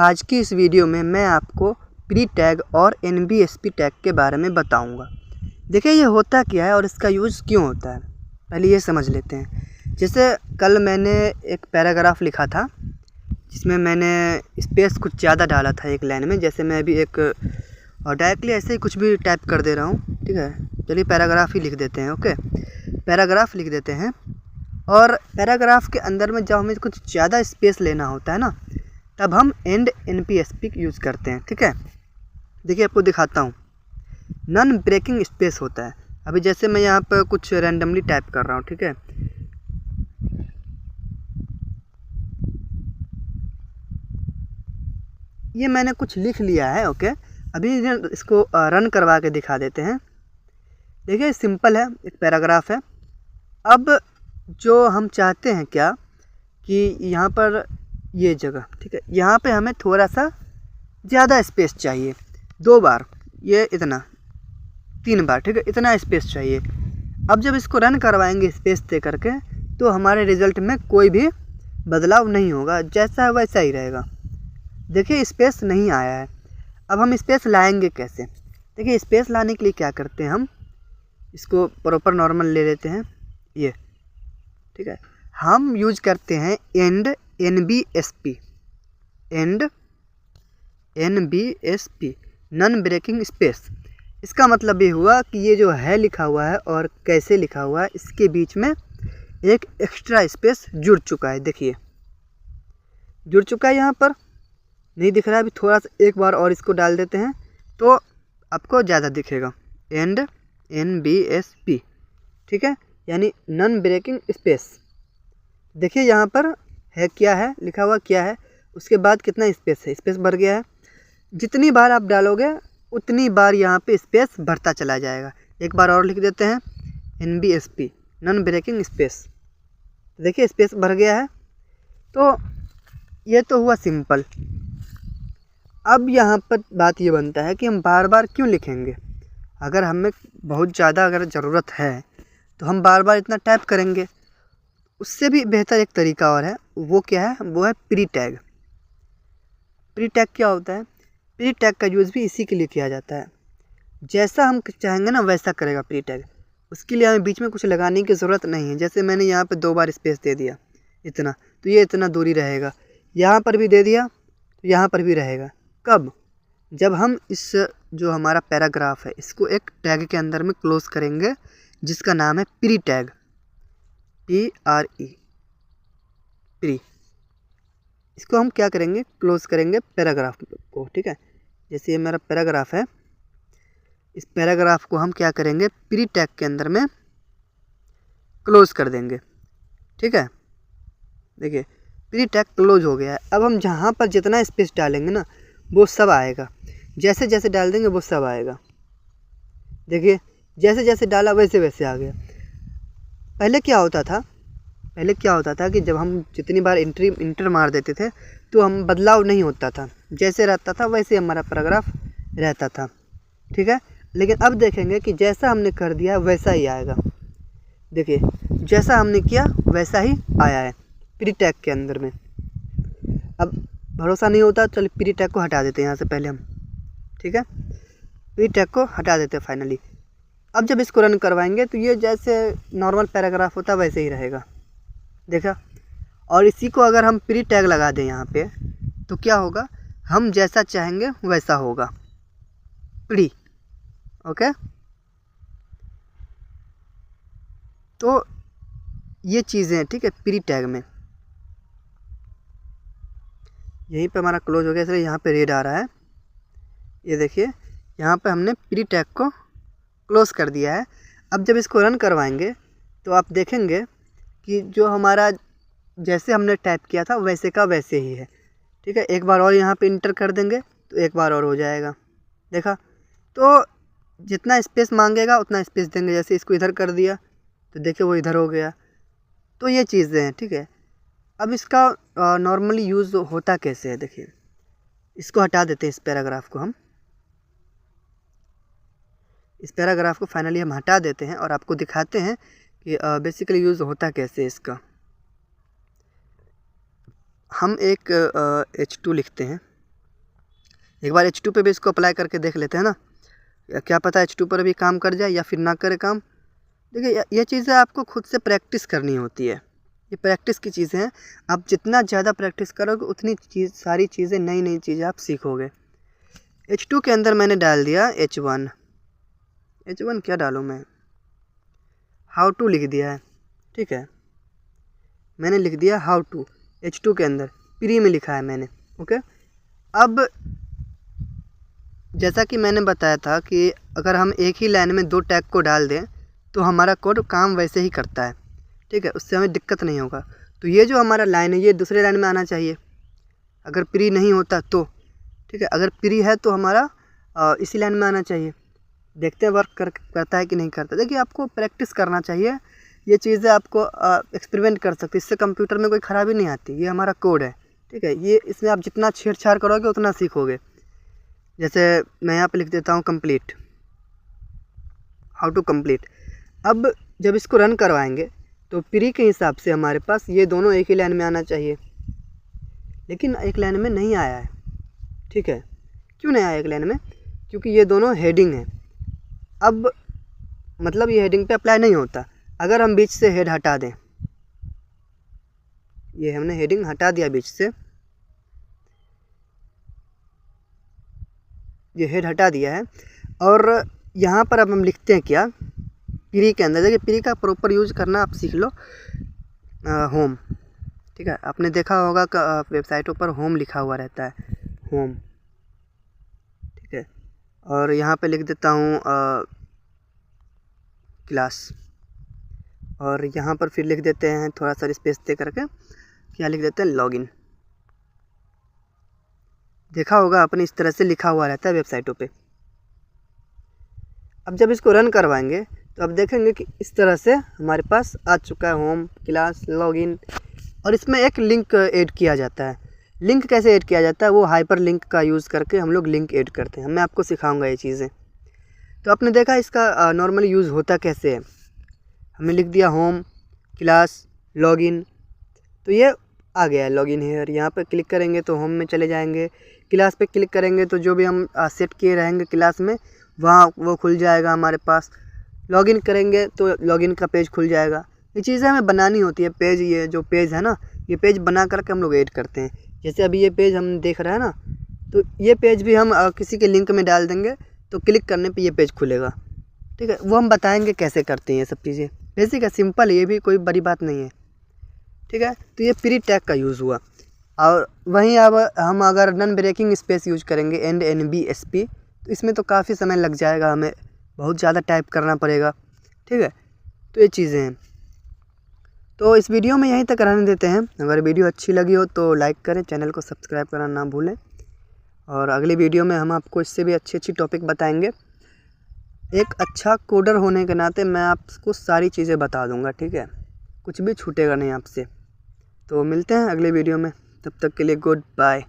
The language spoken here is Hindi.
आज की इस वीडियो में मैं आपको प्री टैग और NBSP टैग के बारे में बताऊंगा। देखिए ये होता क्या है और इसका यूज़ क्यों होता है, पहले ये समझ लेते हैं। जैसे कल मैंने एक पैराग्राफ लिखा था जिसमें मैंने स्पेस कुछ ज़्यादा डाला था एक लाइन में। जैसे मैं अभी एक डायरेक्टली ऐसे ही कुछ भी टाइप कर दे रहा हूँ, ठीक है। चलिए पैराग्राफ ही लिख देते हैं। ओके, पैराग्राफ लिख देते हैं। और पैराग्राफ के अंदर में जब हमें कुछ ज़्यादा स्पेस लेना होता है ना, तब हम NBSP यूज़ करते हैं, ठीक है। देखिए आपको दिखाता हूँ, नॉन ब्रेकिंग स्पेस होता है। अभी जैसे मैं यहाँ पर कुछ रैंडमली टाइप कर रहा हूँ, ठीक है। ये मैंने कुछ लिख लिया है। ओके, अभी इसको रन करवा के दिखा देते हैं। देखिए सिंपल है, एक पैराग्राफ है। अब जो हम चाहते हैं क्या कि यहाँ पर ये जगह, ठीक है, यहाँ पे हमें थोड़ा सा ज़्यादा स्पेस चाहिए। 2 बार, ये इतना 3 बार, ठीक है, इतना स्पेस चाहिए। अब जब इसको रन करवाएंगे स्पेस दे करके, तो हमारे रिज़ल्ट में कोई भी बदलाव नहीं होगा, जैसा है वैसा ही रहेगा। देखिए स्पेस नहीं आया है। अब हम स्पेस लाएंगे कैसे? देखिए स्पेस लाने के लिए क्या करते हैं, हम इसको प्रॉपर नॉर्मल ले लेते हैं, ये, ठीक है। हम यूज करते हैं NBSP, नॉन ब्रेकिंग स्पेस। इसका मतलब ये हुआ कि ये जो है लिखा हुआ है और कैसे लिखा हुआ है, इसके बीच में एक एक्स्ट्रा स्पेस जुड़ चुका है। देखिए जुड़ चुका है, यहाँ पर नहीं दिख रहा है। अभी थोड़ा सा एक बार और इसको डाल देते हैं तो आपको ज़्यादा दिखेगा। NBSP, ठीक है, यानी नॉन ब्रेकिंग स्पेस। देखिए यहाँ पर है, क्या है लिखा हुआ, क्या है, उसके बाद कितना स्पेस है, स्पेस भर गया है। जितनी बार आप डालोगे उतनी बार यहाँ पे स्पेस भरता चला जाएगा। एक बार और लिख देते हैं NBSP, नॉन ब्रेकिंग स्पेस। देखिए स्पेस भर गया है। तो ये तो हुआ सिंपल। अब यहाँ पर बात ये बनता है कि हम बार बार क्यों लिखेंगे। अगर हमें बहुत ज़्यादा अगर ज़रूरत है तो हम बार बार इतना टाइप करेंगे। उससे भी बेहतर एक तरीका और है, वो क्या है, वो है प्री टैग। प्री टैग क्या होता है? प्री टैग का यूज़ भी इसी के लिए किया जाता है। जैसा हम चाहेंगे ना वैसा करेगा प्री टैग। उसके लिए हमें बीच में कुछ लगाने की ज़रूरत नहीं है। जैसे मैंने यहाँ पे 2 बार स्पेस दे दिया इतना, तो ये इतना दूरी रहेगा। यहाँ पर भी दे दिया तो यहाँ पर भी रहेगा। कब? जब हम इस जो हमारा पैराग्राफ है इसको एक टैग के अंदर में क्लोज करेंगे, जिसका नाम है प्री टैग, PRE, प्री। इसको हम क्या करेंगे, क्लोज करेंगे पैराग्राफ को, ठीक है। जैसे ये मेरा पैराग्राफ है, इस पैराग्राफ को हम क्या करेंगे, प्री टैग के अंदर में क्लोज कर देंगे, ठीक है। देखिए प्री टैग क्लोज हो गया है। अब हम जहाँ पर जितना स्पेस डालेंगे ना, वो सब आएगा। जैसे जैसे डाल देंगे वो सब आएगा। देखिए जैसे जैसे डाला वैसे वैसे आ गया। पहले क्या होता था कि जब हम जितनी बार इंटर मार देते थे तो हम बदलाव नहीं होता था, जैसे रहता था वैसे हमारा पैराग्राफ रहता था, ठीक है। लेकिन अब देखेंगे कि जैसा हमने कर दिया वैसा ही आएगा। देखिए जैसा हमने किया वैसा ही आया है प्री टैग के अंदर में। अब भरोसा नहीं होता, चलिए प्री टैग को हटा देते हैं यहाँ से पहले हम, ठीक है। प्री टैग को हटा देते हैं फाइनली। अब जब इसको रन करवाएंगे तो ये जैसे नॉर्मल पैराग्राफ होता है वैसे ही रहेगा, देखा। और इसी को अगर हम प्री टैग लगा दें यहाँ पे, तो क्या होगा, हम जैसा चाहेंगे वैसा होगा, प्री। ओके, तो ये चीज़ें हैं, ठीक है, प्री टैग में। यहीं पे हमारा क्लोज हो गया, इसलिए यहाँ पे रेड आ रहा है। ये देखिए यहाँ पे हमने प्री टैग को क्लोज कर दिया है। अब जब इसको रन करवाएंगे तो आप देखेंगे कि जो हमारा जैसे हमने टाइप किया था वैसे का वैसे ही है, ठीक है। एक बार और यहाँ पे इंटर कर देंगे तो एक बार और हो जाएगा, देखा। तो जितना स्पेस मांगेगा उतना स्पेस देंगे। जैसे इसको इधर कर दिया तो देखिए वो इधर हो गया। तो ये चीज़ें हैं, ठीक है। अब इसका नॉर्मली यूज़ होता कैसे है, देखिए। इसको हटा देते हैं, इस पैराग्राफ को हम, इस पैराग्राफ को फाइनली हम हटा देते हैं और आपको दिखाते हैं कि बेसिकली यूज़ होता कैसे इसका। हम एक H2 लिखते हैं, एक बार H2 पे भी इसको अप्लाई करके देख लेते हैं ना, क्या पता H2 पर भी काम कर जाए या फिर ना करे काम। देखिए ये चीज़ें आपको खुद से प्रैक्टिस करनी होती है, ये प्रैक्टिस की चीज़ें हैं। आप जितना ज़्यादा प्रैक्टिस करोगे उतनी सारी चीज़ें, नई नई चीज़ें आप सीखोगे। H2 के अंदर मैंने डाल दिया H1 क्या डालूँ मैं, हाउ टू लिख दिया है, ठीक है, मैंने लिख दिया हाउ टू H2 के अंदर, प्री में लिखा है मैंने, ओके। अब जैसा कि मैंने बताया था कि अगर हम एक ही लाइन में 2 टैग को डाल दें तो हमारा कोड काम वैसे ही करता है, ठीक है, उससे हमें दिक्कत नहीं होगा। तो ये जो हमारा लाइन है ये दूसरे लाइन में आना चाहिए, अगर प्री नहीं होता तो, ठीक है। अगर प्री है तो हमारा इसी लाइन में आना चाहिए। देखते हैं वर्क करता है कि नहीं करता। देखिए आपको प्रैक्टिस करना चाहिए, ये चीज़ें आपको एक्सपेरिमेंट कर सकते, इससे कंप्यूटर में कोई ख़राबी नहीं आती। ये हमारा कोड है, ठीक है, ये इसमें आप जितना छेड़छाड़ करोगे उतना सीखोगे। जैसे मैं यहाँ पे लिख देता हूँ कंप्लीट, हाउ टू कंप्लीट। अब जब इसको रन करवाएंगे तो प्री के हिसाब से हमारे पास ये दोनों एक ही लाइन में आना चाहिए, लेकिन एक लाइन में नहीं आया है, ठीक है। क्यों नहीं आया एक लाइन में? क्योंकि ये दोनों हेडिंग है। अब मतलब ये हेडिंग पे अप्लाई नहीं होता। अगर हम बीच से हेड हटा दें, ये हमने हेडिंग हटा दिया बीच से, ये हेड हटा दिया है, और यहाँ पर अब हम लिखते हैं क्या प्री के अंदर। देखिए प्री का प्रॉपर यूज करना आप सीख लो। होम, ठीक है, आपने देखा होगा वेबसाइटों पर होम लिखा हुआ रहता है, होम, ठीक है। और यहाँ पे लिख देता हूँ क्लास, और यहाँ पर फिर लिख देते हैं थोड़ा सा स्पेस दे करके, क्या लिख देते हैं लॉगिन। देखा होगा आपने इस तरह से लिखा हुआ रहता है वेबसाइटों पे। अब जब इसको रन करवाएंगे तो आप देखेंगे कि इस तरह से हमारे पास आ चुका है होम, क्लास, लॉगिन, और इसमें एक लिंक ऐड किया जाता है। लिंक कैसे ऐड किया जाता है, वो हाइपर लिंक का यूज़ करके हम लोग लिंक ऐड करते हैं। मैं आपको सिखाऊंगा ये चीज़ें। तो आपने देखा इसका नॉर्मली यूज़ होता कैसे है। हमने लिख दिया होम, क्लास, लॉगिन, तो ये आ गया है लॉगिन हेयर। यहाँ पर क्लिक करेंगे तो होम में चले जाएंगे, क्लास पे क्लिक करेंगे तो जो भी हम सेट किए रहेंगे क्लास में वहाँ वो खुल जाएगा हमारे पास। लॉगिन करेंगे तो लॉगिन का पेज खुल जाएगा। ये चीज़ें हमें बनानी होती है पेज, ये जो पेज है ना, ये पेज बना करके हम लोग ऐड करते हैं। जैसे अभी ये पेज हम देख रहे हैं ना, तो ये पेज भी हम किसी के लिंक में डाल देंगे तो क्लिक करने पे ये पेज खुलेगा, ठीक है। वो हम बताएंगे कैसे करते हैं ये सब चीज़ें, बेसिक है, सिंपल, ये भी कोई बड़ी बात नहीं है, ठीक है। तो ये प्री टैग का यूज़ हुआ। और वहीं अब हम अगर नॉन ब्रेकिंग स्पेस यूज करेंगे NBSP, तो इसमें तो काफ़ी समय लग जाएगा, हमें बहुत ज़्यादा टाइप करना पड़ेगा, ठीक है। तो ये चीज़ें हैं। तो इस वीडियो में यहीं तक रहने देते हैं। अगर वीडियो अच्छी लगी हो तो लाइक करें, चैनल को सब्सक्राइब करना ना भूलें, और अगली वीडियो में हम आपको इससे भी अच्छी टॉपिक बताएंगे। एक अच्छा कोडर होने के नाते मैं आपको सारी चीज़ें बता दूंगा, ठीक है, कुछ भी छूटेगा नहीं आपसे। तो मिलते हैं अगले वीडियो में, तब तक के लिए गुड बाय।